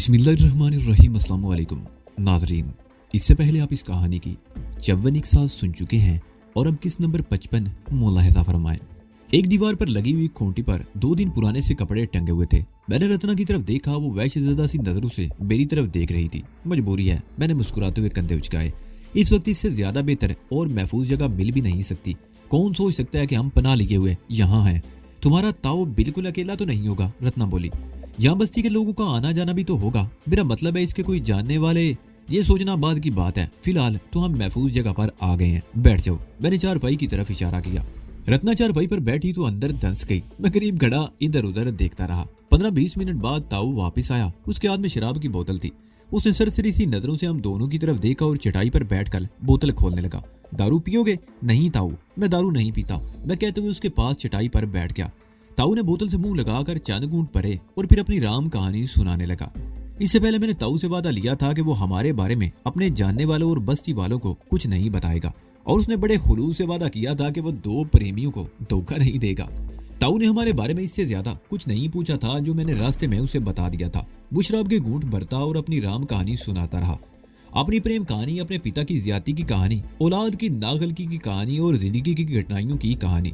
बिस्मिल्लाहिर्रहमानिर्रहीम। अस्सलाम वालेकुम नाजरीन। इससे पहले आप इस कहानी की 54 साल सुन चुके हैं और अब किस नंबर 55 मुलाहिजा फरमाएं। एक दीवार पर लगी हुई खूंटी पर 2 दिन पुराने से कपड़े टंगे हुए थे। मैंने रत्ना की तरफ देखा, वो वहशतज़दा सी नजरों से मेरी तरफ देख रही थी। मजबूरी है, मैंने मुस्कुराते हुए कंधे उचकाए। इस वक्त इससे ज्यादा बेहतर और महफूज जगह मिल भी नहीं सकती। कौन सोच सकता है कि हम पनाह लिए हुए यहाँ हैं। तुम्हारा ताऊ बिल्कुल अकेला तो नहीं होगा, रत्ना बोली। यहाँ बस्ती के लोगों का आना जाना भी तो होगा। मेरा मतलब है इसके कोई जानने वाले, ये सोचना बाद की बात है। फिलहाल तो हम महफूज जगह पर आ गए हैं, बैठ जाओ। मैंने चारपाई की तरफ इशारा किया। रत्ना चारपाई पर बैठी तो अंदर धंस गई। मैं करीब खड़ा इधर उधर देखता रहा। 15-20 मिनट बाद ताऊ वापस आया। उसके हाथ में शराब की बोतल थी। उसने सरसरी सी नजरों से हम दोनों की तरफ देखा और चटाई पर बैठकर बोतल खोलने लगा। दारू पियोगे? नहीं ताऊ, मैं दारू नहीं पीता, मैं कहते हुए उसके पास चटाई पर बैठ गया। ताऊ ने बोतल से मुंह लगाकर चंद घूंट भरे और फिर अपनी राम कहानी सुनाने लगा। इससे पहले मैंने ताऊ से वादा लिया था कि वो हमारे बारे में अपने जानने वालों और बस्ती वालों को कुछ नहीं बताएगा, और उसने बड़े खुलूस से वादा किया था कि वो 2 प्रेमियों को धोखा नहीं देगा। ताऊ ने हमारे बारे में इससे ज्यादा कुछ नहीं पूछा था, जो मैंने रास्ते में उसे बता दिया था। वो शराब के घूंट भरता और अपनी राम कहानी सुनाता रहा। अपनी प्रेम कहानी, अपने पिता की ज्यादती की कहानी, औलाद की नागलकी की कहानी और जिंदगी की घटनाओं की कहानी।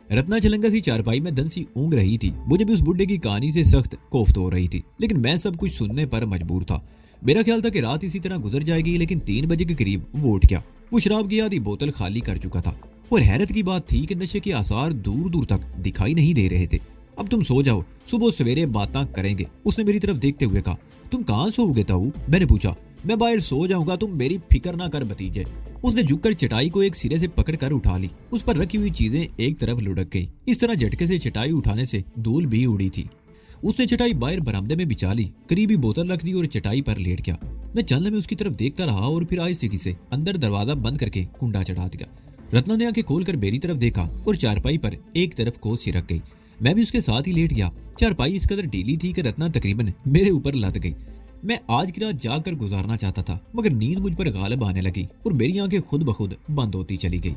रत्ना चलंगा सी चारपाई में दंसी ऊँग रही थी। मुझे भी उस बुड्ढे की कहानी से सख्त कोफ्त हो रही थी, लेकिन मैं सब कुछ सुनने पर मजबूर था। मेरा ख्याल था कि रात इसी तरह गुजर जाएगी, लेकिन 3 बजे के करीब वो उठ गया। वो शराब की आधी बोतल खाली कर चुका था और हैरत की बात थी कि नशे के आसार दूर दूर तक दिखाई नहीं दे रहे थे। अब तुम सो जाओ, सुबह सवेरे बातें करेंगे, उसने मेरी तरफ देखते हुए कहा। तुम कहाँ सोओगे ताऊ? मैंने पूछा। मैं बाहर सो जाऊंगा, तुम मेरी फिक्र ना कर भतीजे। उसने झुककर चटाई को एक सिरे से पकड़कर उठा ली। उस पर रखी हुई चीजें एक तरफ लुढ़क गई। इस तरह झटके से चटाई उठाने से धूल भी उड़ी थी। उसने चटाई बाहर बरामदे में बिछा ली, करीबी बोतल रख दी और चटाई पर लेट गया। मैं चलने में उसकी तरफ देखता रहा और फिर आहिस्ते से अंदर दरवाजा बंद करके कुंडा चढ़ा दिया। रत्ना ने आंखें खोलकर मेरी तरफ देखा और चारपाई पर एक तरफ को सिरक गई। मैं भी उसके साथ ही लेट गया। चारपाई इस कदर ढीली थी कि रत्ना तकरीबन मेरे ऊपर लद गई। मैं आज की रात जाकर गुजारना चाहता था, मगर नींद मुझ पर गालिब आने लगी और मेरी आंखें खुद ब खुद बंद होती चली गई।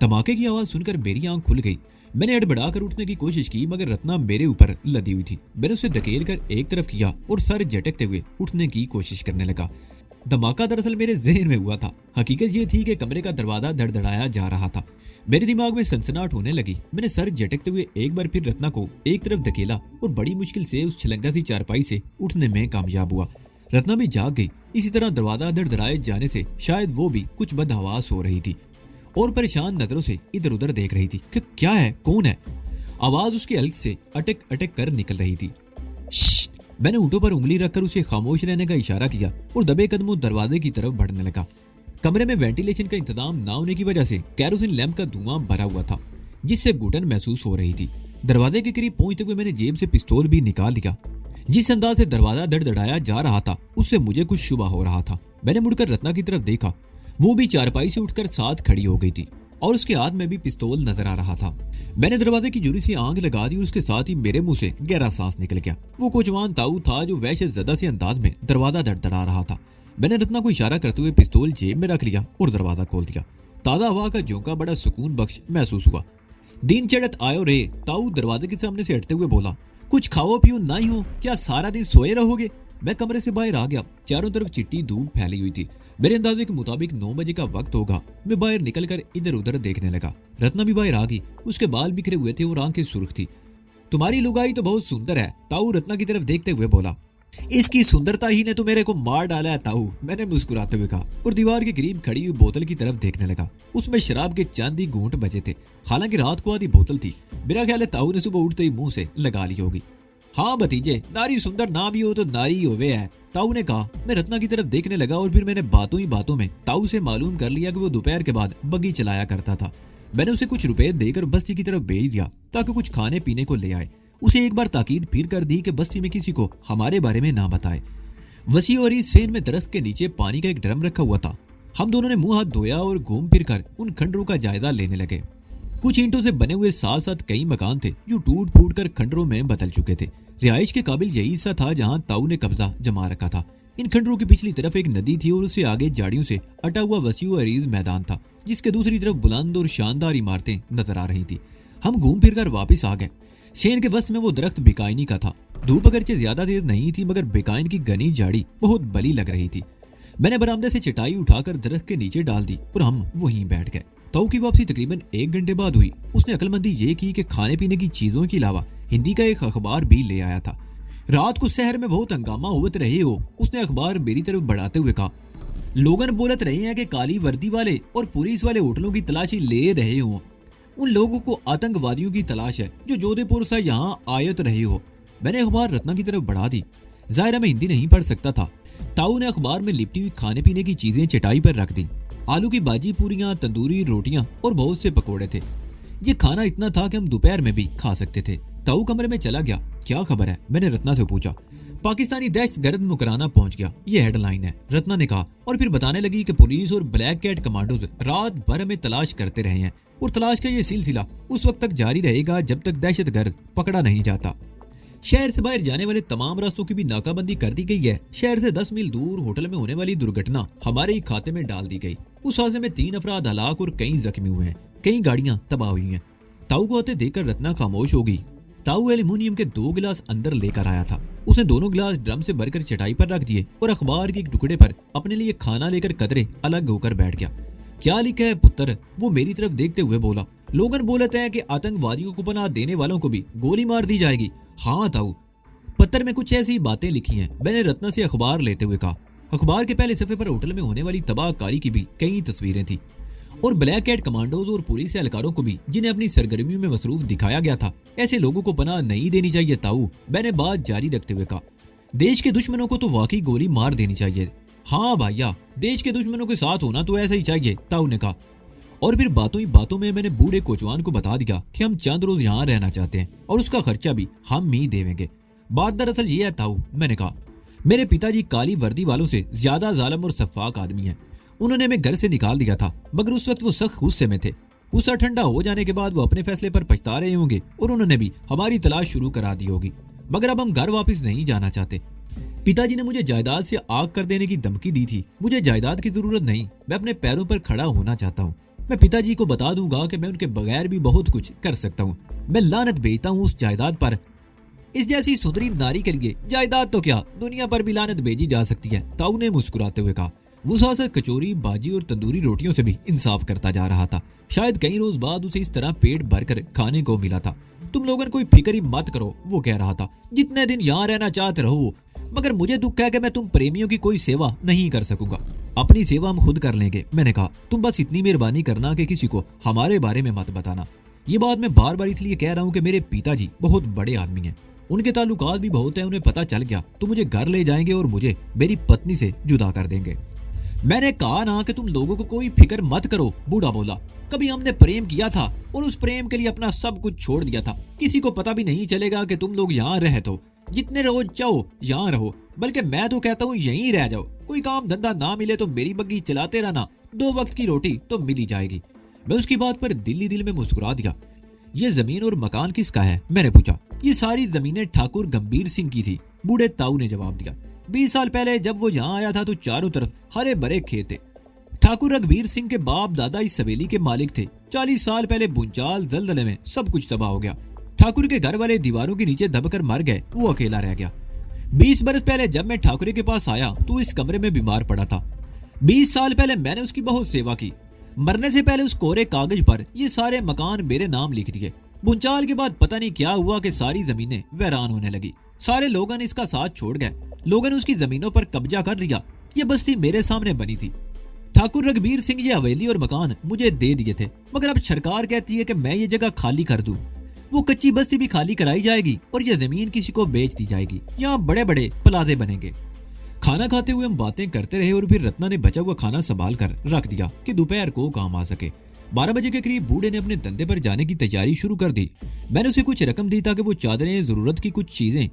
धमाके की आवाज सुनकर मेरी आंख खुल गई। मैंने अड़बड़ाकर उठने की कोशिश की, मगर रत्ना मेरे ऊपर लदी हुई थी। मैंने उसे धकेल कर एक तरफ किया और सर झटकते हुए उठने की कोशिश करने लगा। धमाका दरअसल मेरे जहन में हुआ था। हकीकत ये थी कि कमरे का दरवाजा धड़धड़ाया जा रहा था। मेरे दिमाग में सनसनाहट होने लगी। मैंने सर झटकते हुए एक बार फिर रत्ना को एक तरफ धकेला और बड़ी मुश्किल से उस छलंगा सी चारपाई से उठने में कामयाब हुआ। रत्ना भी जाग गई। इसी तरह दरवाजा धड़धड़ाए जाने से शायद वो भी कुछ बदहवास हो रही थी और परेशान नजरों से इधर उधर देख रही थी कि क्या है, कौन है। आवाज उसके हल्क से अटक अटक कर निकल रही थी। मैंने ऊँटों पर उंगली रखकर उसे खामोश रहने का इशारा किया और दबे कदमों दरवाजे की तरफ बढ़ने लगा। कमरे में वेंटिलेशन का इंतजाम ना होने की वजह से कैरोसिन लैंप का धुआं भरा हुआ था, जिससे घुटन महसूस हो रही थी। दरवाजे के करीब पहुंचते हुए मैंने जेब से पिस्तौल भी निकाल लिया। जिस अंदाज से दरवाजा धड़धड़ाया जा रहा था, उससे मुझे कुछ शुबा हो रहा था। मैंने मुड़कर रत्ना की तरफ देखा। वो भी चारपाई से उठकर साथ खड़ी हो गई थी और उसके हाथ में भी पिस्तौल नजर आ रहा था। मैंने दरवाजे की जुरी से आंख लगा दी और उसके साथ ही मेरे मुंह से गहरा सांस निकल गया। वो कोचवान ताऊ था जो वहशतज़दा से अंदाज में दरवाजा धड़धड़ा रहा था। मैंने रत्ना को इशारा करते हुए पिस्तौल जेब में रख लिया और दरवाजा खोल दिया। ताजा हवा का झोंका बड़ा सुकून बख्श महसूस हुआ। दिन चढ़त आयो रे, ताऊ दरवाजे के सामने से हटते हुए बोला। कुछ खाओ पियो ना ही हो, क्या सारा दिन सोए रहोगे? मैं कमरे से बाहर आ गया। चारों तरफ चिट्टी धूप फैली हुई थी। मेरे अंदाजे के मुताबिक 9 बजे का वक्त होगा। मैं बाहर निकलकर इधर उधर देखने लगा। रत्ना भी बाहर आ गई। उसके बाल बिखरे हुए थे और आंखें सुर्ख थी। तुम्हारी लुगाई तो बहुत सुंदर है, ताऊ रत्ना की तरफ देखते हुए बोला। इसकी सुंदरता ही ने तो मेरे को मार डाला है ताऊ, मैंने मुस्कुराते हुए कहा और दीवार के करीब खड़ी हुई बोतल की तरफ देखने लगा। उसमें शराब के चंद ही घूंट बचे थे। हालांकि रात को आधी बोतल थी। मेरा ख्याल है ताऊ ने सुबह उठते ही मुंह से लगा ली होगी। हाँ भतीजे, नारी सुंदर ना भी हो तो नारी होवे है, ताऊ ने कहा। मैं रत्ना की तरफ देखने लगा और फिर मैंने बातों ही बातों में ताऊ से मालूम कर लिया कि वो दोपहर के बाद बग्गी चलाया करता था। मैंने उसे कुछ रुपए देकर बस्ती की तरफ भेज दिया ताकि कुछ खाने पीने को ले आए। उसे एक बार ताकीद फिर कर दी कि बस्ती में किसी को हमारे बारे में ना बताए। वसी और इस सेन में दरख्त के नीचे पानी का एक ड्रम रखा हुआ था। हम दोनों ने मुंह हाथ धोया और घूम फिर कर उन खंडरों का जायजा लेने लगे। कुछ ईंटों से बने हुए साथ साथ कई मकान थे जो टूट फूट कर खंडरों में बदल चुके थे। रिहाइश के काबिल यही हिस्सा था जहां ताऊ ने कब्जा जमा रखा था। इन खंडरों की पिछली तरफ एक नदी थी और उससे आगे झाड़ियों से अटा हुआ वसी और अरीज मैदान था, जिसके दूसरी तरफ बुलंद और शानदार इमारतें नजर आ रही थी। हम घूम फिर कर वापिस आ गए। शेन के बस में वो दरख्त बिकाइनी का था। धूप अगरचे ज्यादा तेज नहीं थी, मगर बिकाइन की घनी झाड़ी बहुत बली लग रही थी। मैंने बरामदे से चटाई उठाकर दरख्त के नीचे डाल दी और हम वहीं बैठ गए। ताऊ की वापसी तकरीबन 1 घंटे बाद हुई। उसने अक्लमंदी ये की कि खाने पीने की चीजों के अलावा हिंदी का एक अखबार भी ले आया था। रात को शहर में बहुत हंगामा होते रहे हो, उसने अखबार मेरी तरफ बढ़ाते हुए कहा। लोगन बोलत रहे हैं कि काली वर्दी वाले और पुलिस वाले होटलों की तलाशी ले रहे हो। उन लोगों को आतंकवादियों की तलाश है जो जोधपुर से यहाँ आयत रहे हो। मैंने अखबार रत्ना की तरफ बढ़ा दी। जाहिर मैं हिंदी नहीं पढ़ सकता था। ताऊ ने अखबार में लिपटी हुई खाने पीने की चीजें चटाई पर रख दी। आलू की भाजी, पूरियां, तंदूरी रोटियां और बहुत से पकोड़े थे। ये खाना इतना था कि हम दोपहर में भी खा सकते थे। ताऊ कमरे में चला गया। क्या खबर है, मैंने रत्ना से पूछा। पाकिस्तानी दहशतगर्द मुकराना पहुंच गया, ये हेडलाइन है, रत्ना ने कहा। और फिर बताने लगी कि पुलिस और ब्लैक कैट कमांडोज रात भर हमें तलाश करते रहे हैं और तलाश का ये सिलसिला उस वक्त तक जारी रहेगा जब तक दहशतगर्द पकड़ा नहीं जाता। शहर से बाहर जाने वाले तमाम रास्तों की भी नाकाबंदी कर दी गई है। शहर से 10 मील दूर होटल में होने वाली दुर्घटना हमारे ही खाते में डाल दी गई। उस हादसे में 3 अफराद हलाक और कई जख्मी हुए हैं। कई गाड़ियां तबाह हुई हैं। ताऊ को आते देखकर रत्ना खामोश हो गई। ताऊ एल्यूमिनियम के 2 गिलास अंदर लेकर आया था। उसने दोनों गिलास ड्रम से भरकर चटाई पर रख दिए और अखबार के एक टुकड़े पर अपने लिए खाना लेकर कतरे अलग होकर बैठ गया। क्या लिखा है पुत्र, वो मेरी तरफ देखते हुए बोला। लोगन बोलते हैं कि आतंकवादियों को पनाह देने वालों को भी गोली मार दी जाएगी। हाँ ताऊ, पत्र में कुछ ऐसी बातें लिखी हैं। मैंने रत्ना से अखबार लेते हुए कहा। अखबार के पहले सफे पर होटल में होने वाली तबाहकारी की भी कई तस्वीरें थी और ब्लैक कैट कमांडोज और पुलिस एहलकारों को भी जिन्हें अपनी सरगर्मियों में मसरूफ दिखाया गया था। ऐसे लोगों को पनाह नहीं देनी चाहिए ताऊ, मैंने बात जारी रखते हुए कहा। देश के दुश्मनों को तो वाकई गोली मार देनी चाहिए। हाँ भैया, देश के दुश्मनों के साथ होना तो ऐसा ही चाहिए, ताऊ ने कहा। और फिर बातों ही बातों में मैंने बूढ़े कोचवान को बता दिया कि हम चंद रोज यहाँ रहना चाहते हैं और उसका खर्चा भी हम ही देवेंगे। बात दरअसल ये है ताऊ, मैंने कहा, मेरे पिताजी काली वर्दी वालों से ज्यादा जालिम और सफाक आदमी हैं। उन्होंने हमें घर से निकाल दिया था, मगर उस वक्त वो सख्त गुस्से में थे। गुस्सा ठंडा हो जाने के बाद वो अपने फैसले पर पछता रहे होंगे और उन्होंने भी हमारी तलाश शुरू करा दी होगी। मगर अब हम घर वापस नहीं जाना चाहते। पिताजी ने मुझे जायदाद से आग कर देने की धमकी दी थी। मुझे जायदाद की जरूरत नहीं, मैं अपने पैरों पर खड़ा होना चाहता हूँ। मैं पिताजी को बता दूंगा कि मैं उनके बगैर भी बहुत कुछ कर सकता हूँ। मैं लानत भेजता हूँ उस जायदाद पर। इस जैसी सुंदरी नारी के लिए जायदाद तो क्या, दुनिया पर भी लानत भेजी जा सकती है, ताऊ ने मुस्कुराते हुए कहा। वो सासर कचौरी, भाजी और तंदूरी रोटियों से भी इंसाफ करता जा रहा था। शायद कई रोज बाद उसे इस तरह पेट भरकर खाने को मिला था। तुम लोगों कोई फिक्र ही मत करो, वो कह रहा था। जितने दिन यहाँ रहना चाहते रहो, मगर मुझे दुख है कि मैं तुम प्रेमियों की कोई सेवा नहीं कर सकूंगा। अपनी सेवा हम खुद कर लेंगे, मैंने कहा। तुम बस इतनी मेहरबानी करना कि किसी को हमारे बारे में मत बताना। ये बात मैं बार बार इसलिए कह रहा हूँ कि मेरे पिताजी बहुत बड़े आदमी हैं। उनके ताल्लुकात भी बहुत हैं। उन्हें पता चल गया तो मुझे घर ले जाएंगे और मुझे मेरी पत्नी से जुदा कर देंगे। मैंने कहा ना कि तुम लोगों को कोई फिक्र मत करो, बूढ़ा बोला। कभी हमने प्रेम किया था और उस प्रेम के लिए अपना सब कुछ छोड़ दिया था। किसी को पता भी नहीं चलेगा कि तुम लोग यहाँ रहे तो। जितने रोज चाहो यहाँ रहो, बल्कि मैं तो कहता हूँ यहीं रह जाओ। कोई काम धंधा ना मिले तो मेरी बग्गी चलाते रहना, 2 वक्त की रोटी तो मिल ही जाएगी। मैं उसकी बात पर दिल में मुस्कुरा दिया। ये जमीन और मकान किसका है, मैंने पूछा। ये सारी जमीनें ठाकुर गंभीर सिंह की थी, बूढ़े ताऊ ने जवाब दिया। 20 साल पहले जब वो यहाँ आया था तो चारों तरफ हरे भरे खेत थे। ठाकुर रघबीर सिंह के बाप दादा इस हवेली के मालिक थे। 40 साल पहले भूचाल दलदले में सब कुछ तबाह हो गया। ठाकुर के घर वाले दीवारों के नीचे दबकर मर गए, वो अकेला रह गया। 20 बरस पहले जब मैं ठाकुर के पास आया तो इस कमरे में बीमार पड़ा था। 20 साल पहले मैंने उसकी बहुत सेवा की। मरने से पहले उस कोरे कागज पर ये सारे मकान मेरे नाम लिख दिए। भूचाल के बाद पता नहीं क्या हुआ कि सारी जमीनें वीरान होने लगी। सारे लोगन इसका साथ छोड़ गए। लोगों ने उसकी जमीनों पर कब्जा कर लिया। ये बस्ती मेरे सामने बनी थी। ठाकुर रघबीर सिंह ये हवेली और मकान मुझे दे दिए थे, मगर अब सरकार कहती है कि मैं ये जगह खाली कर दूं। वो कच्ची बस्ती भी खाली कराई जाएगी और ये जमीन किसी को बेच दी जाएगी। यहाँ बड़े बड़े प्लाजे बनेंगे। खाना खाते हुए हम बातें करते रहे और फिर रत्ना ने बचा हुआ खाना संभाल कर रख दिया कि दोपहर को काम आ सके। 12 बजे के करीब बूढ़े ने अपने धंधे पर जाने की तैयारी शुरू कर दी। मैंने उसे कुछ रकम दी ताकि वो चादरें, जरूरत की कुछ चीजें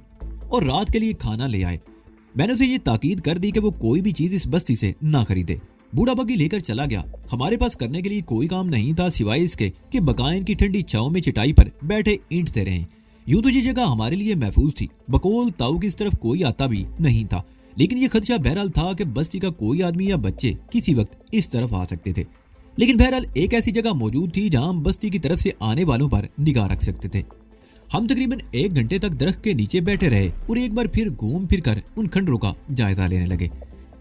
और रात के लिए खाना ले आए। मैंने उसे ये ताकीद कर दी कि वो कोई भी चीज इस बस्ती से ना खरीदे। बूढ़ा बग्गी लेकर चला गया। हमारे पास करने के लिए कोई काम नहीं था सिवाय इसके कि बकायन की ठंडी छांव में चटाई पर बैठे ईंटते रहे। यूं तो ये जगह हमारे लिए महफूज थी। बकौल ताऊ की इस तरफ कोई आता भी नहीं था, लेकिन ये खदशा बहरहाल था कि बस्ती का कोई आदमी या बच्चे किसी वक्त इस तरफ आ सकते थे। लेकिन बहरहाल एक ऐसी जगह मौजूद थी जहां हम बस्ती की तरफ से आने वालों पर निगाह रख सकते थे। हम तकरीबन 1 घंटे तक दरख्त के नीचे बैठे रहे और एक बार फिर घूम फिर कर उन खंडरों का जायजा लेने लगे।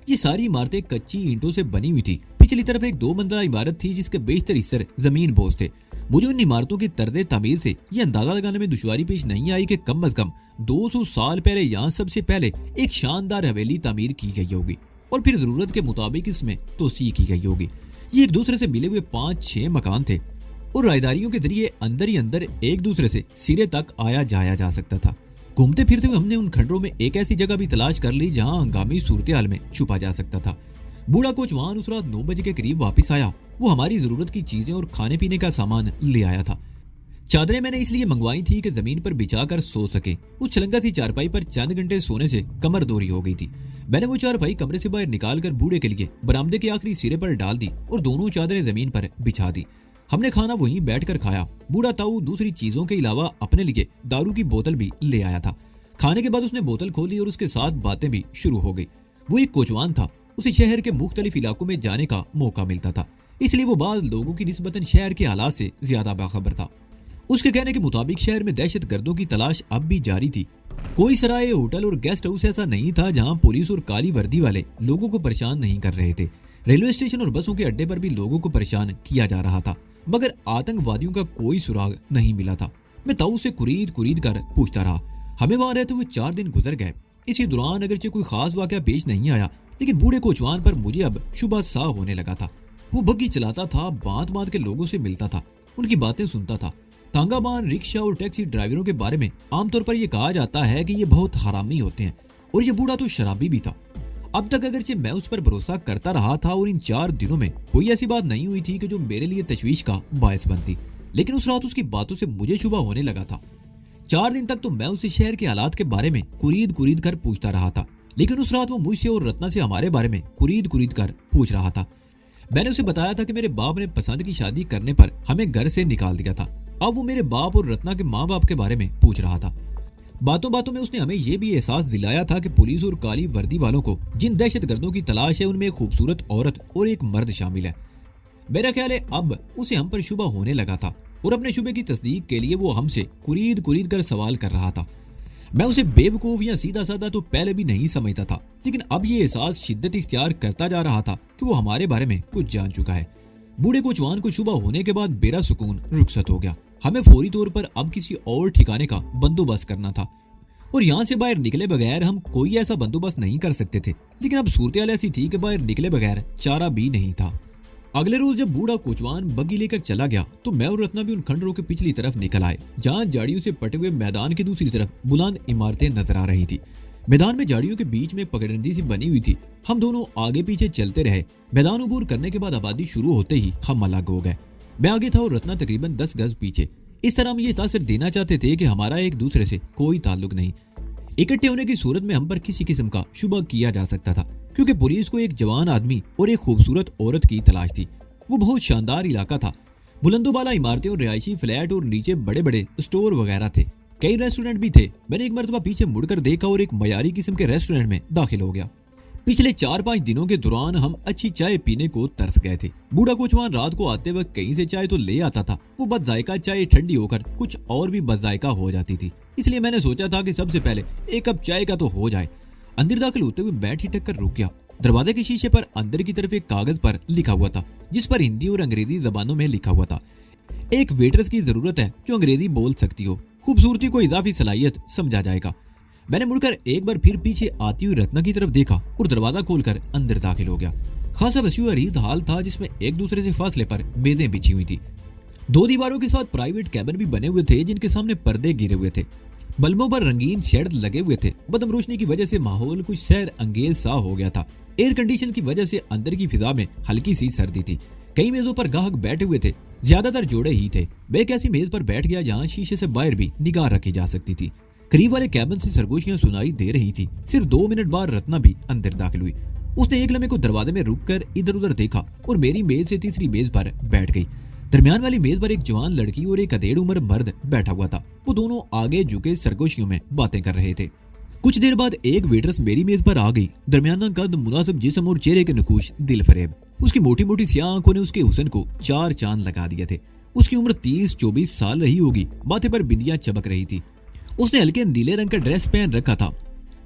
ये सारी इमारतें कच्ची ईंटों से बनी हुई थी। पिछली तरफ एक 2 मंजिला इमारत थी जिसके बेशतर हिस्से जमीन बोझ थे। मुझे उन इमारतों के तर्ज तामीर से ये अंदाजा लगाने में दुश्वारी पेश नहीं आई कि कम अज कम 200 साल पहले यहाँ सबसे पहले एक शानदार हवेली तामीर की गई होगी और फिर जरूरत के मुताबिक इसमें तोसी की गई होगी। ये एक दूसरे से मिले हुए 5-6 मकान थे और रायदारियों के जरिए अंदर ही अंदर एक दूसरे से सिरे तक आया जाया जा सकता था। घूमते फिरते हुए हमने उन खंडरों में एक ऐसी जगह भी तलाश कर ली जहां हंगामी सूरत हाल में छुपा जा सकता था। बूढ़ा कोचवान उस रात 9 बजे के करीब वापस आया। वो हमारी जरूरत की चीजें और खाने पीने का सामान ले आया था। चादरें मैंने इसलिए मंगवाई थी कि जमीन पर बिछाकर सो सके। उस छलंगा सी चारपाई पर चंद घंटे सोने से कमर दोरी हो गई थी। मैंने वो चारपाई कमरे से बाहर निकालकर बूढ़े के लिए बरामदे के आखिरी सिरे पर डाल दी और दोनों चादरें जमीन पर बिछा दी। हमने खाना वहीं बैठकर खाया। बूढ़ा ताऊ दूसरी चीजों के अलावा अपने लिए दारू की बोतल भी ले आया था। खाने के बाद उसने बोतल खोली और उसके साथ बातें भी शुरू हो गई। वो एक कोचवान था। उसे शहर के मुख्तलिफ इलाकों में जाने का मौका मिलता था, इसलिए वो बाज लोगों की निस्बतन शहर के हालात से ज्यादा बाखबर था। उसके कहने के मुताबिक शहर में दहशत गर्दों की तलाश अब भी जारी थी। कोई सराय, होटल और गेस्ट हाउस ऐसा नहीं था जहां पुलिस और काली वर्दी वाले लोगों को परेशान नहीं कर रहे थे। रेलवे स्टेशन और बसों के अड्डे पर भी लोगों को परेशान किया जा रहा था, मगर आतंकवादियों का कोई सुराग नहीं मिला था। मैं ताऊ से कुरीद कुरीद कर पूछता रहा। हमें वहां रहते हुए 4 दिन गुजर गए। इसी दौरान अगरचे कोई खास वाकया पेश नहीं आया, लेकिन बूढ़े कोचवान पर मुझे अब शुबह सा होने लगा था। वो बग्गी चलाता था, बात बात के लोगों से मिलता था, उनकी बातें सुनता था। तांगाबान, रिक्शा और टैक्सी ड्राइवरों के बारे में आमतौर पर यह कहा जाता है कि ये बहुत हरामी होते हैं और ये बूढ़ा तो शराबी भी था। अब तक अगरचे मैं उस पर भरोसा करता रहा था और इन 4 दिनों में कोई ऐसी बात नहीं हुई थी कि जो मेरे लिए तशवीश का बायस बनती, लेकिन उस रात उसकी बातों से मुझे शुबा होने लगा था। 4 दिन तक तो मैं उसे शहर के हालात के बारे में कुरीद कुरीद कर पूछता रहा था, लेकिन उस रात वो मुझसे और रत्ना से हमारे बारे में कुरीद कुरीद कर पूछ रहा था। मैंने उसे बताया था कि मेरे बाप ने पसंद की शादी करने पर हमें घर से निकाल दिया था। अब वो मेरे बाप और रत्ना के माँ बाप के बारे में पूछ रहा था। बातों बातों में उसने हमें यह भी एहसास दिलाया था कि पुलिस और काली वर्दी वालों को जिन दहशत गर्दों की तलाश है उनमें एक खूबसूरत औरत और एक मर्द शामिल है। मेरा ख्याल है अब उसे हम पर शुबा होने लगा था और अपने शुबे की तस्दीक के लिए वो हमसे कुरीद कुरीद कर सवाल कर रहा था। मैं उसे बेवकूफ या सीधा साधा तो पहले भी नहीं समझता था, लेकिन अब ये एहसास शिद्दत इख्तियार करता जा रहा था कि वो हमारे बारे में कुछ जान चुका है। बूढ़े कोचवान को शुबा होने के बाद बेरा सुकून रुखसत हो गया। हमें फौरी तौर पर अब किसी और ठिकाने का बंदोबस्त करना था और यहाँ से बाहर निकले बगैर हम कोई ऐसा बंदोबस्त नहीं कर सकते थे, लेकिन अब सूरत ऐसी थी कि बाहर निकले बगैर चारा भी नहीं था। अगले रोज जब बूढ़ा कोचवान बग्गी लेकर चला गया तो मैं और रत्ना भी उन खंडरों के पिछली तरफ निकल आए, जहाँ झाड़ियों से पटे हुए मैदान की दूसरी तरफ बुलंद इमारतें नजर आ रही थी। मैदान में झाड़ियों के बीच में पगडंडी सी बनी हुई थी। हम दोनों आगे पीछे चलते रहे। मैदान अबूर करने के बाद आबादी शुरू होते ही हम अलग हो गए। मैं आगे था और रत्ना तकरीबन 10 गज पीछे। इस तरह हम ये तासर देना चाहते थे कि हमारा एक दूसरे से कोई ताल्लुक नहीं। इकट्ठे होने की सूरत में हम पर किसी किस्म का शुबा किया जा सकता था, क्योंकि पुलिस को एक जवान आदमी और एक खूबसूरत औरत की तलाश थी। वो बहुत शानदार इलाका था। बुलंदोबाला इमारतें और रिहायशी फ्लैट और नीचे बड़े बड़े स्टोर वगैरह थे। कई रेस्टोरेंट भी थे। मैंने एक मरतबा पीछे मुड़कर देखा और एक मयारी किस्म के रेस्टोरेंट में दाखिल हो गया। पिछले 4-5 दिनों के दौरान हम अच्छी चाय पीने को तरस गए थे। बूढ़ा कोचवान रात को आते वक्त कहीं से चाय तो ले आता था। वो बदजायका चाय ठंडी होकर कुछ और भी बदजायका हो जाती थी, इसलिए मैंने सोचा था कि सबसे पहले एक कप चाय का तो हो जाए। अंदर दाखिल होते हुए मैं ठिठक कर रुक गया। दरवाजे के शीशे पर अंदर की तरफ एक कागज पर लिखा हुआ था, जिस पर हिंदी और अंग्रेजी जबानों में लिखा हुआ था, एक वेटर्स की जरूरत है जो अंग्रेजी बोल सकती हो। खूबसूरती को इजाफी सलाहियत समझा जाएगा। मैंने मुड़कर एक बार फिर पीछे आती हुई रत्ना की तरफ देखा और दरवाजा खोलकर अंदर दाखिल हो गया। खासा वसी अरीज हाल था, जिसमें एक दूसरे से फासले पर मेजें बिछी हुई थी। 2 दीवारों के साथ प्राइवेट कैबिन भी बने हुए थे, जिनके सामने पर्दे गिरे हुए थे। बल्बों पर रंगीन शेड लगे हुए थे। बदम रोशनी की वजह से माहौल कुछ सैर अंगेज सा हो गया था। एयर कंडीशन की वजह से अंदर की फिजा में हल्की सी सर्दी थी। कई मेजों पर ग्राहक बैठे हुए थे, ज्यादातर जोड़े ही थे। मैं एक ऐसी मेज पर बैठ गया जहाँ शीशे से बाहर भी निगाह रखी जा सकती थी। करीब वाले कैबिन से सरगोशियां सुनाई दे रही थी। सिर्फ 2 मिनट बाद रत्ना भी अंदर दाखिल हुई। उसने एक लम्हे को दरवाजे में रुककर इधर उधर देखा और मेरी मेज से तीसरी मेज पर बैठ गई। दरमियान वाली मेज पर एक जवान लड़की और एक अधेड़ उम्र मर्द बैठा हुआ था। वो दोनों आगे झुके सरगोशियों में बातें कर रहे थे। कुछ देर बाद एक वेटरस मेरी मेज पर आ गई। दरमियाना कद, मुनासिब जिस्म और चेहरे के नकूश दिल फरेब। उसकी मोटी मोटी सी आंखों ने उसके हुस्न को चार चांद लगा दिए थे। उसकी उम्र 30-24 साल रही होगी। माथे पर बिंदियां चमक रही थी। उसने हल्के नीले रंग का ड्रेस पहन रखा था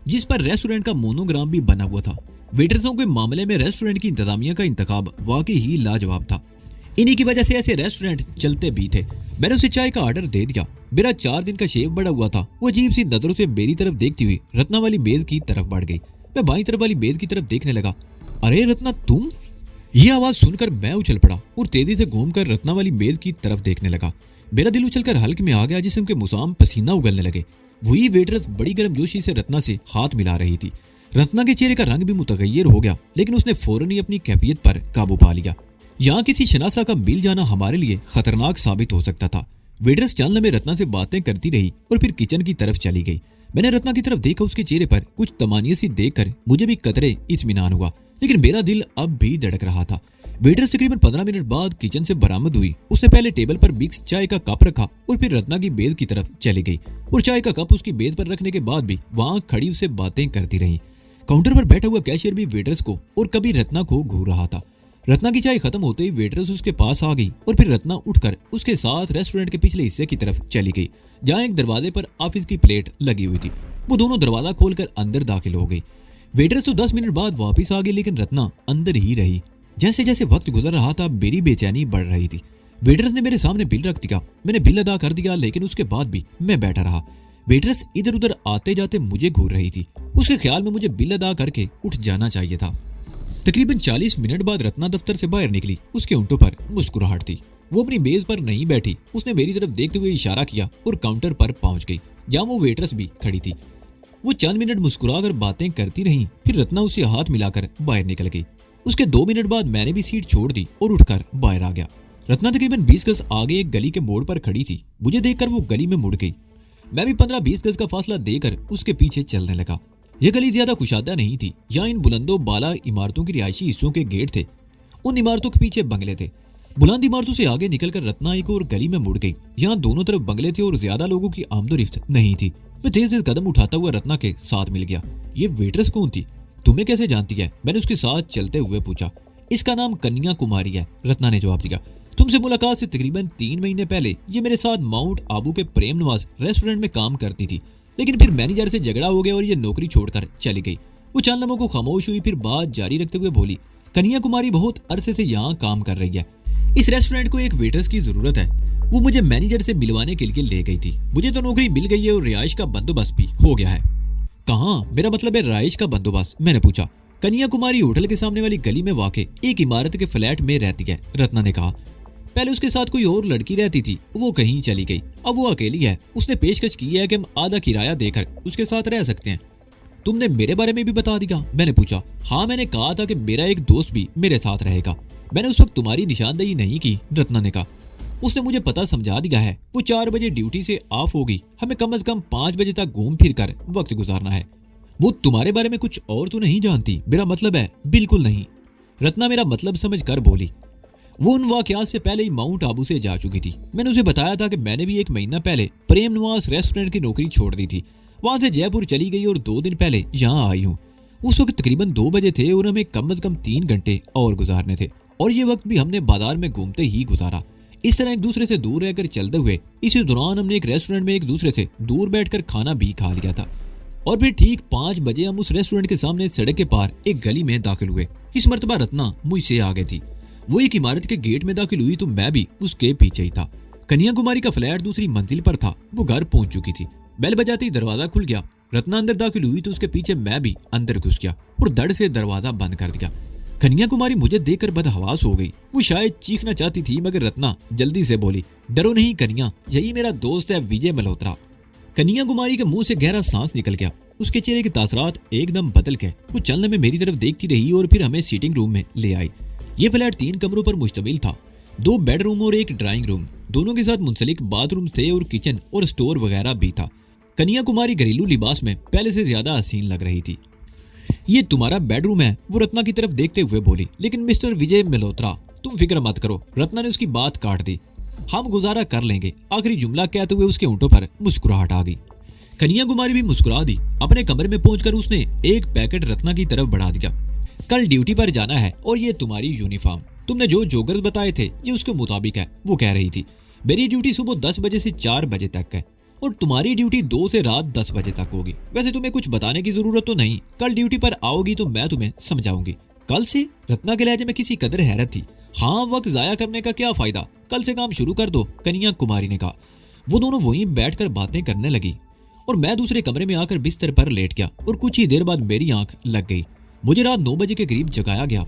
जिस पर रेस्टोरेंट का मोनोग्राम भी बना हुआ था। वेटर्सों के मामले में रेस्टोरेंट की इंतजामिया का इंतखाब वाकई ही लाजवाब था। इन्हीं की वजह से ऐसे रेस्टोरेंट चलते भी थे। मैंने उसे चाय का ऑर्डर दे दिया। मेरा 4 दिन का शेव बढ़ा हुआ था। वो अजीब सी नजरों से मेरी तरफ देखती हुई रत्ना वाली मेज की तरफ बढ़ गई। मैं बाईं तरफ वाली मेज की तरफ देखने लगा। अरे रत्ना, तुम? ये आवाज सुनकर मैं उछल पड़ा और तेजी से घूमकर रत्ना वाली मेज की तरफ देखने लगा। मेरा दिल उछलकर हल्क में आ गया। जिसम के मुसाम पसीना उगलने लगे। वही वेटरस बड़ी गर्मजोशी से रत्ना से हाथ मिला रही थी। रत्ना के चेहरे का रंग भी मुतगय्यर हो गया, लेकिन उसने फौरन ही अपनी कैफियत पर काबू पा लिया। यहाँ किसी शनासा का मिल जाना हमारे लिए खतरनाक साबित हो सकता था। वेटरस चंद में रत्ना से बातें करती रही और फिर किचन की तरफ चली गई। मैंने रत्ना की तरफ देखा। उसके चेहरे पर कुछ तमानियत सी देखकर मुझे भी कतरे इत्मीनान हुआ, लेकिन मेरा दिल अब भी धड़क रहा था। वेटरस तकरीबन 15 मिनट बाद किचन से बरामद हुई। उसने पहले टेबल पर मिक्स चाय का कप रखा और फिर रत्ना की मेज की तरफ चली गई और चाय का कप उसकी मेज पर रखने के बाद भी वहां खड़ी उससे बातें करती रही। काउंटर पर बैठा हुआ कैशियर भी वेटरस को और कभी रत्ना को घूर रहा था। रत्ना की चाय खत्म होते ही वेटरस उसके पास आ गई और फिर रत्ना उठकर उसके साथ रेस्टोरेंट के पिछले हिस्से की तरफ चली गई, जहां एक दरवाजे पर ऑफिस की प्लेट लगी हुई थी। वो दोनों दरवाजा खोलकर अंदर दाखिल हो गई। वेटरस तो 10 मिनट बाद वापस आ गई, लेकिन रत्ना अंदर ही रही। जैसे जैसे वक्त गुजर रहा था मेरी बेचैनी बढ़ रही थी। वेटरस ने मेरे सामने बिल रख दिया। मैंने बिल अदा कर दिया, लेकिन उसके बाद भी मैं बैठा रहा। वेटरस इधर उधर आते जाते मुझे घूर रही थी। उसके ख्याल में मुझे बिल अदा करके उठ जाना चाहिए था। तकरीबन 40 मिनट बाद रत्ना दफ्तर से बाहर निकली। उसके होंठों पर मुस्कुराहट थी। वो अपनी मेज पर नहीं बैठी। उसने मेरी तरफ देखते हुए इशारा किया और काउंटर पर पहुंच गई, जहां वो वेटरस भी खड़ी थी। वो चंद मिनट मुस्कुराकर बातें करती रहीं, फिर रत्ना उसे हाथ मिलाकर बाहर निकल गई। उसके 2 मिनट बाद मैंने भी सीट छोड़ दी और उठकर बाहर आ गया। रत्ना तकरीबन 20 गज आगे एक गली के मोड़ पर खड़ी थी। मुझे देखकर वो गली में मुड़ गई। मैं भी 15-20 गज का फासला देकर उसके पीछे चलने लगा। यह गली ज्यादा कुशादा नहीं थी। यहाँ इन बुलंदों बाला इमारतों के रिहायशी हिस्सों के गेट थे। उन इमारतों के पीछे बंगले थे। बुलंद इमारतों से आगे निकलकर रत्ना एक और गली में मुड़ गई। यहाँ दोनों तरफ बंगले थे और ज्यादा लोगों की आमदोरफ्त नहीं थी। मैं तेज तेज कदम उठाता हुआ रत्ना के साथ मिल गया। ये वेटरस कौन थी? तुम्हें कैसे जानती है? मैंने उसके साथ चलते हुए पूछा। इसका नाम कन्या कुमारी है, रत्ना ने जवाब दिया। तुमसे मुलाकात से तकरीबन 3 महीने पहले ये मेरे साथ माउंट आबू के प्रेम निवास रेस्टोरेंट में काम करती थी, लेकिन फिर मैनेजर से झगड़ा हो गया और ये नौकरी छोड़कर चली गई। वो चंद लम्हों को खामोश हुई, फिर बात जारी रखते हुए बोली, कन्या कुमारी बहुत अरसे से यहाँ काम कर रही है। इस रेस्टोरेंट को एक वेटर्स की जरूरत है। वो मुझे मैनेजर से मिलवाने के लिए ले गई थी। मुझे तो नौकरी मिल गई है और रिहाइश का बंदोबस्त भी हो गया है। कहाँ? मेरा मतलब है रिहाइश का बंदोबस्त, मैंने पूछा। कन्या कुमारी होटल के सामने वाली गली में वाक़े एक इमारत के फ्लैट में रहती है, रत्ना ने कहा। पहले उसके साथ कोई और लड़की रहती थी, वो कहीं चली गई, अब वो अकेली है। उसने पेशकश की है कि हम आधा किराया देकर उसके साथ रह सकते हैं। तुमने मेरे बारे में भी बता दिया, मैंने पूछा। हाँ, मैंने कहा था कि मेरा एक दोस्त भी मेरे साथ रहेगा। मैंने उस वक्त तुम्हारी निशानदेही नहीं की, रत्ना ने कहा। उसने मुझे पता समझा दिया है। वो 4 बजे ड्यूटी से ऑफ होगी। हमें कम से कम 5 बजे तक घूम फिर कर वक्त गुजारना है। वो तुम्हारे बारे में कुछ और तो नहीं जानती? मेरा मतलब है बिल्कुल नहीं, रत्ना मेरा मतलब समझ कर बोली। वो उन वाकयात से पहले ही माउंट आबू से जा चुकी थी। मैंने उसे बताया था कि मैंने भी 1 महीना पहले प्रेम निवास रेस्टोरेंट की नौकरी छोड़ दी थी। वहां से जयपुर चली गई और 2 दिन पहले यहाँ आई हूँ। उस वक्त तकरीबन 2 बजे थे और हमें कम से कम 3 घंटे और गुजारने थे, और ये वक्त भी हमने बाजार में घूमते ही गुजारा। इस तरह एक दूसरे से दूर रहकर चलते हुए इसी दौरान हमने एक रेस्टोरेंट में एक दूसरे से दूर बैठकर खाना भी खा लिया था। और फिर ठीक 5 बजे हम उस रेस्टोरेंट के सामने सड़क के पार एक गली में दाखिल हुए। इस मर्तबा रत्ना मुझसे आगे थी। वो एक इमारत के गेट में दाखिल हुई तो मैं भी उसके पीछे ही था। कन्या कुमारी का फ्लैट दूसरी मंजिल पर था। वो घर पहुंच चुकी थी। बेल बजाते ही दरवाजा खुल गया। रत्ना अंदर दाखिल हुई तो उसके पीछे मैं भी अंदर घुस गया और धड़ से दरवाजा बंद कर दिया। कन्या कुमारी मुझे देखकर बदहवास हो गई। वो शायद चीखना चाहती थी, मगर रत्ना जल्दी से बोली, डरो नहीं कन्या, यही मेरा दोस्त है विजय मल्होत्रा। कन्या कुमारी के मुंह से गहरा सांस निकल गया। उसके चेहरे के तासरात एकदम बदल गए। वो चलने में मेरी तरफ देखती रही और फिर हमें सीटिंग रूम में ले आई। ये फ्लैट 3 कमरों पर मुश्तमिल था। 2 बेडरूम और 1 ड्राइंग रूम, दोनों के साथ मुंसलिक बाथरूम थे और किचन और स्टोर वगैरह भी था। कन्या कुमारी घरेलू लिबास में पहले से ज्यादा हसीन लग रही थी। ये तुम्हारा बेडरूम है, वो रत्ना की तरफ देखते हुए बोली। लेकिन मिस्टर विजय मल्होत्रा, तुम फिक्र मत करो, रत्ना ने उसकी बात काट दी। हम गुजारा कर लेंगे। आखिरी जुमला कहते हुए उसके होंठों पर मुस्कुराहट आ गई। कन्या कुमारी भी मुस्कुरा दी। अपने कमरे में पहुंचकर उसने एक पैकेट रत्ना की तरफ बढ़ा दिया। कल ड्यूटी पर जाना है और ये तुम्हारी यूनिफॉर्म, तुमने जो जोगर्स बताए थे ये उसके मुताबिक है, वो कह रही थी। मेरी ड्यूटी सुबह 10 बजे से 4 बजे तक है और तुम्हारी ड्यूटी 2 से रात 10 बजे तक होगी। वैसे तुम्हें कुछ बताने की जरूरत तो नहीं, कल ड्यूटी पर आओगी तो मैं तुम्हें समझाऊंगी। कल से? रत्ना के लहजे में किसी कदर हैरत थी। हाँ, वक्त जाया करने का क्या फायदा, कल से काम शुरू कर दो, कन्या कुमारी ने कहा। वो दोनों वहीं बैठकर बातें करने लगी और मैं दूसरे कमरे में आकर बिस्तर पर लेट गया और कुछ ही देर बाद मेरी आंख लग गई। मुझे रात 9 बजे के करीब जगाया गया।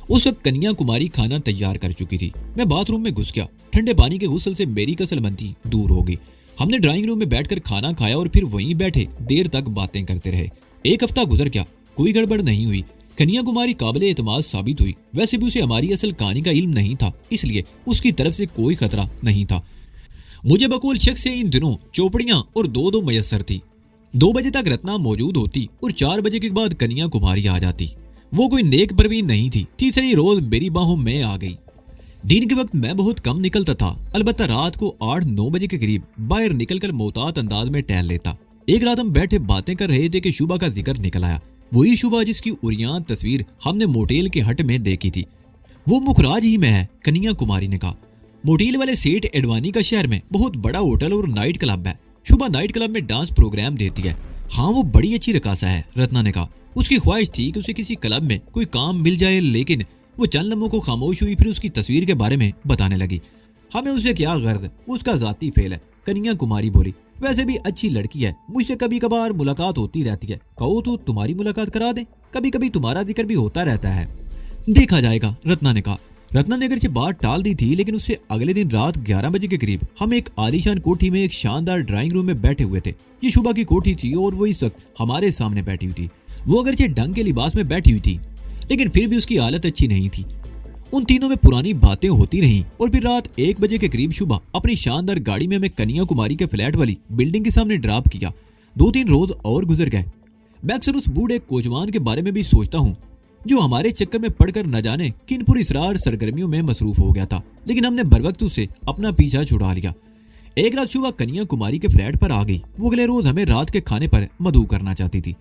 उस वक्त कन्या कुमारी खाना तैयार कर चुकी थी। मैं बाथरूम में घुस गया। ठंडे पानी के गुस्ल से मेरी कसलमंदी दूर हो गई। हमने ड्राइंग रूम में बैठकर खाना खाया और फिर वहीं बैठे देर तक बातें करते रहे। एक हफ्ता गुजर गया, कोई गड़बड़ नहीं हुई। कन्या कुमारी काबिले एतमाद साबित हुई। वैसे भी उसे हमारी असल कहानी का इल्म नहीं था, इसलिए उसकी तरफ से कोई खतरा नहीं था। मुझे बकौल शख्स से इन दिनों चौपड़ियां और दो मयस्सर थी। 2 बजे तक रत्ना मौजूद होती और 4 बजे के बाद कन्या कुमारी आ जाती। वो कोई नेक परवीन नहीं थी। तीसरी रोज मेरी बाहों में आ गई। दिन के वक्त मैं बहुत कम निकलता था, अलबत्ता रात को 8-9 बजे के करीब बाहर निकलकर मोहतात अंदाज में टहल लेता। एक रात हम बैठे बातें कर रहे थे कि शुभा का जिक्र निकल आया। वही शुभा जिसकी उरियान तस्वीर हमने मोटेल के हट में देखी थी। वो मुखराज ही में है, कन्या कुमारी ने कहा। मोटेल वाले सेठ एडवानी का शहर में बहुत बड़ा होटल और नाइट क्लब है। शुभा नाइट क्लब में डांस प्रोग्राम देती है। हाँ, वो बड़ी अच्छी रकासा है, रत्ना ने कहा। उसकी ख्वाहिश थी कि उसे किसी क्लब में कोई काम मिल जाए, लेकिन वो चंद लम्हों को खामोश हुई, फिर उसकी तस्वीर के बारे में बताने लगी। हमें उससे क्या गर्द, उसका जाती फेल है, कन्या कुमारी बोली। वैसे भी अच्छी लड़की है, मुझसे कभी कभार मुलाकात होती रहती है। कहो तो तुम्हारी मुलाकात करा दें, कभी कभी तुम्हारा जिक्र भी होता रहता है। देखा जाएगा, रत्ना ने कहा। रत्ना ने अगरचे बात टाल दी थी, लेकिन उससे अगले दिन रात 11 बजे के करीब हम एक आलीशान कोठी में एक शानदार ड्राइंग रूम में बैठे हुए थे। ये शुभा की कोठी थी और वो इस वक्त हमारे सामने बैठी हुई थी। वो अगरचे ढंग के लिबास में बैठी हुई थी, लेकिन फिर भी उसकी हालत अच्छी नहीं थी। उन तीनों में पुरानी बातें होती रहीं और फिर रात 1 बजे के करीब शुभा अपनी शानदार गाड़ी में हमें कन्या कुमारी के फ्लैट वाली बिल्डिंग के सामने ड्रॉप किया। 2-3 रोज और गुजर गए। मैं अक्सर उस बूढ़े कोजवान के बारे में भी सोचता हूँ जो हमारे चक्कर में पड़कर न जाने किन पुरस्रार सरगर्मियों में मसरूफ हो गया था, लेकिन हमने बरवक्त उससे अपना पीछा छुड़ा लिया। एक रात शुभा कन्या कुमारी के फ्लैट पर आ गई। वो अगले रोज हमें रात के खाने पर मधु करना चाहती थी।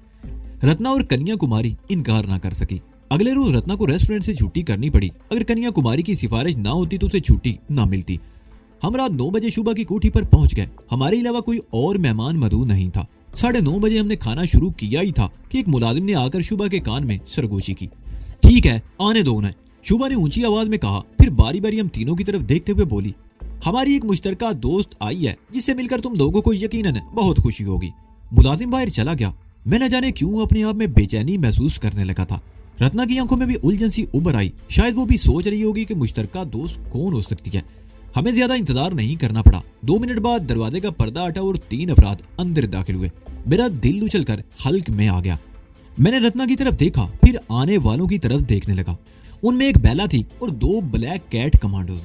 रत्ना और कन्या कुमारी इनकार ना कर सकी। अगले रोज रत्ना को रेस्टोरेंट से छुट्टी करनी पड़ी। अगर कन्या कुमारी की सिफारिश ना होती तो उसे छुट्टी ना मिलती। हम रात 9 बजे शुभा की कोठी पर पहुंच गए। हमारे अलावा कोई और मेहमान मधु नहीं था। 9:30 बजे हमने खाना शुरू किया ही था कि एक मुलाजिम ने आकर शुभा के कान में सरगोशी की। ठीक है, आने दो उन्हें, शुभा ने ऊंची आवाज में कहा। फिर बारी बारी हम तीनों की तरफ देखते हुए बोली, हमारी एक मुश्तरका दोस्त आई है जिससे मिलकर तुम लोगों को यकीनन बहुत खुशी होगी। मुलाजिम बाहर चला गया। मैं न जाने क्यों अपने आप में बेचैनी महसूस करने लगा था। रत्ना की आंखों में भी उलझन सी उभर आई। शायद वो भी सोच रही होगी कि मुश्तरका दोस्त कौन हो सकती है। हमें ज्यादा इंतजार नहीं करना पड़ा। 2 मिनट बाद दरवाजे का पर्दा हटा और 3 अफराद अंदर दाखिल हुए। मेरा दिल उछलकर हल्क में आ गया। मैंने रत्ना की तरफ देखा, फिर आने वालों की तरफ देखने लगा। उनमें एक बैला थी और 2 ब्लैक कैट कमांडोज।